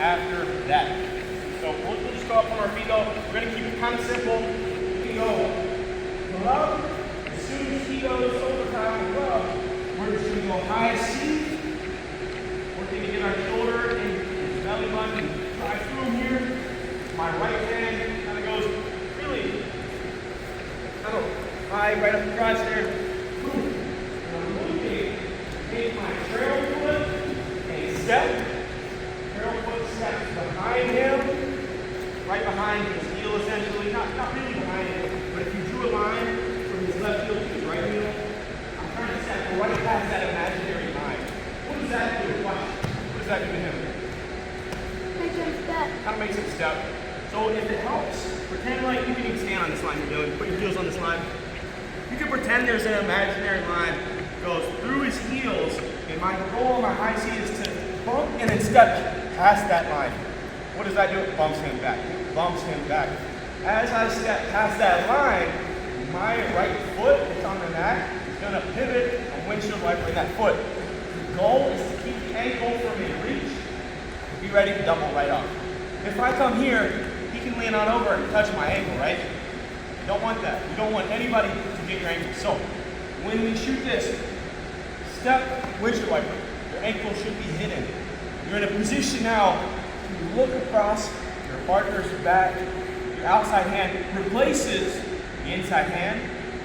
after that. So we'll just go up on our feet though. We're gonna keep it kind of simple. We go glove. As soon as he goes overtime and glove, we're just gonna go high seat. We're gonna get our shoulder and his belly button right through him here. My right hand kind of goes really kind of high right up the crotch there. And I'm looking, take my trail foot and step. Trail foot steps behind him, right behind his heel essentially. Not really behind him, but if you drew a line from his left heel to his right heel, I'm trying to step right past that imaginary line. What does that do? Watch. What does that do to him? Makes him step. Kind of makes him step. So if it helps, pretend like you can even stand on this line you're doing. Put your heels on this line. You can pretend there's an imaginary line that goes through his heels, and my goal on my high seat is to bump and then step past that line. What does that do? It bumps him back. It bumps him back. As I step past that line, my right foot that's on the mat is going to pivot and windshield wiper in that foot. The goal is to keep the ankle from in reach. Be ready to double right off. If I come here, he can lean on over and touch my ankle, right? You don't want that. You don't want anybody to get your ankle. So when we shoot this, step, windshield wiper. Your ankle should be hidden. You're in a position now to look across your partner's back. Your outside hand replaces the inside hand.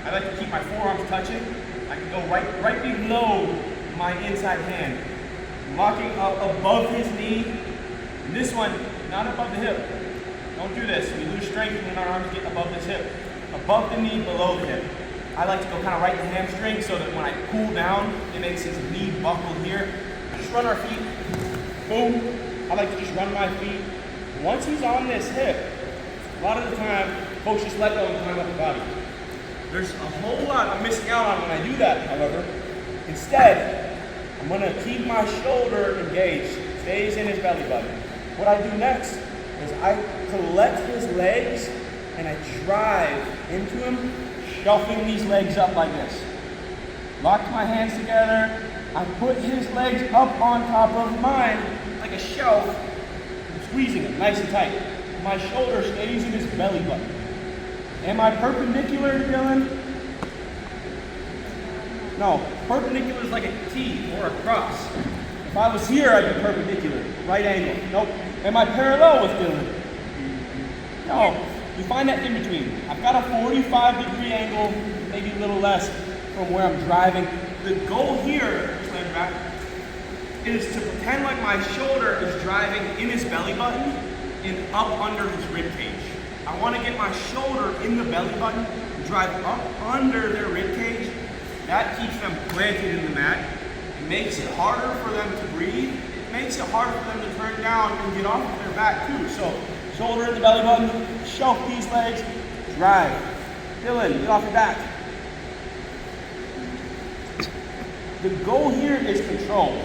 I like to keep my forearms touching. I can go right below my inside hand, locking up above his knee. And this one, not above the hip. Don't do this. We lose strength when our arms get above this hip. Above the knee, below the hip. I like to go kind of right the hamstring so that when I pull down, it makes his knee buckle here. Just run our feet. Boom. I like to just run my feet. Once he's on this hip, a lot of the time, folks just let go and climb up the body. There's a whole lot I'm missing out on when I do that, however. Instead, I'm going to keep my shoulder engaged, stays in his belly button. What I do next is I collect his legs and I drive into him, shuffling these legs up like this. Lock my hands together. I put his legs up on top of mine like a shelf. I'm squeezing it nice and tight. My shoulder stays in his belly button. Am I perpendicular, Dylan? No, perpendicular is like a T or a cross. If I was here, I'd be perpendicular, right angle. Nope. Am I parallel with Dylan? No. You find that in between. I've got a 45-degree angle, maybe a little less from where I'm driving. The goal here, just laying back, is to pretend like my shoulder is driving in his belly button and up under his rib cage. I want to get my shoulder in the belly button, drive up under their rib cage. That keeps them planted in the mat. It makes it harder for them to breathe. It makes it harder for them to turn down and get off of their back too. So shoulder in the belly button, shelf these legs, drive. Dylan, get off your back. The goal here is control.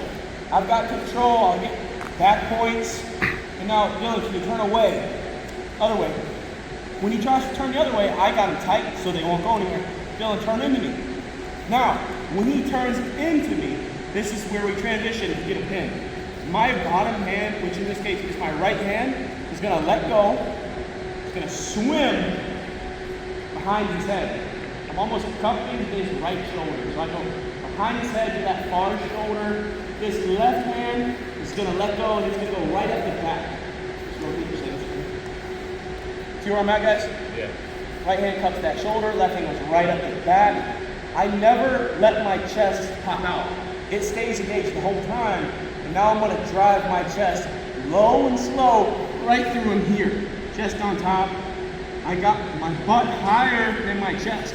I've got control, I'll get back points. And now, Dylan, can you turn away? Other way. When he tries to turn the other way, I got him tight so they won't go anywhere. Dylan, turn into me. Now, when he turns into me, this is where we transition to get a pin. My bottom hand, which in this case is my right hand, is going to let go. It's going to swim behind his head. I'm almost cupping his right shoulder. So I go behind his head to that far shoulder. This left hand is going to let go and it's going to go right at the back. See where I'm at, guys? Yeah. Right hand cups that shoulder, left hand goes right up the back. I never let my chest pop out. It stays engaged the whole time. And now I'm going to drive my chest low and slow right through him here. Chest on top. I got my butt higher than my chest.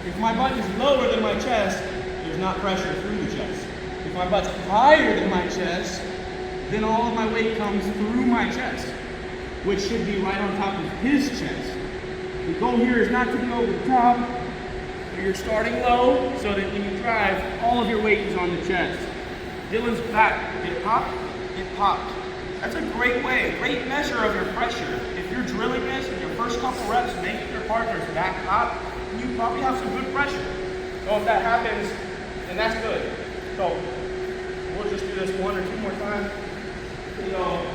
If my butt is lower than my chest, there's not pressure through the chest. If my butt's higher than my chest, then all of my weight comes through my chest, which should be right on top of his chest. The goal here is not to be over the top, but you're starting low so that when you drive, all of your weight is on the chest. Dylan's back. Did it pop? It popped. That's a great way, a great measure of your pressure. If you're drilling this in your first couple reps, making your partner's back pop, you probably have some good pressure. So if that happens, then that's good. So we'll just do this one or two more times. You know,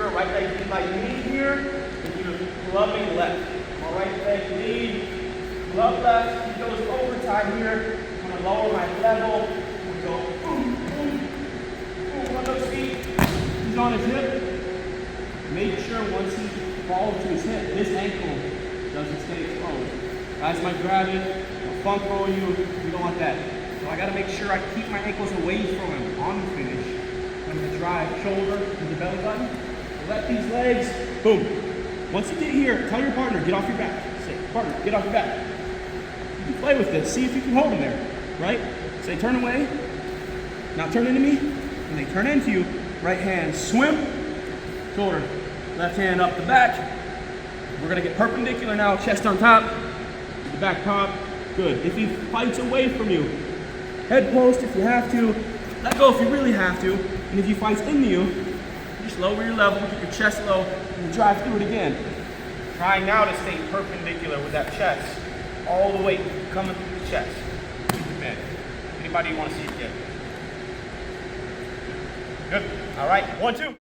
your right leg in my knee here, and you're clubbing left. My right leg lead, club left. He goes overtime here. I'm gonna lower my level. We go boom, boom, boom on those feet. He's on his hip. Make sure once he falls to his hip, his ankle doesn't stay exposed. Guys might grab it, they'll funk roll you. We don't want that. So I gotta make sure I keep my ankles away from him on the finish. I'm gonna drive shoulder to the belly button. Let these legs, boom. Once you get here, tell your partner, get off your back. Say, partner, get off your back. You can play with this, see if you can hold him there, right? Say, turn away. Now turn into me. When they turn into you, right hand swim, shoulder, left hand up the back. We're gonna get perpendicular now, chest on top, the back pop. Good. If he fights away from you, head post if you have to, let go if you really have to, and if he fights into you, just lower your level, get your chest low, and drive through it again. Trying now to stay perpendicular with that chest, all the weight coming through the chest. Man, anybody want to see it again? Good. All right, 1, 2.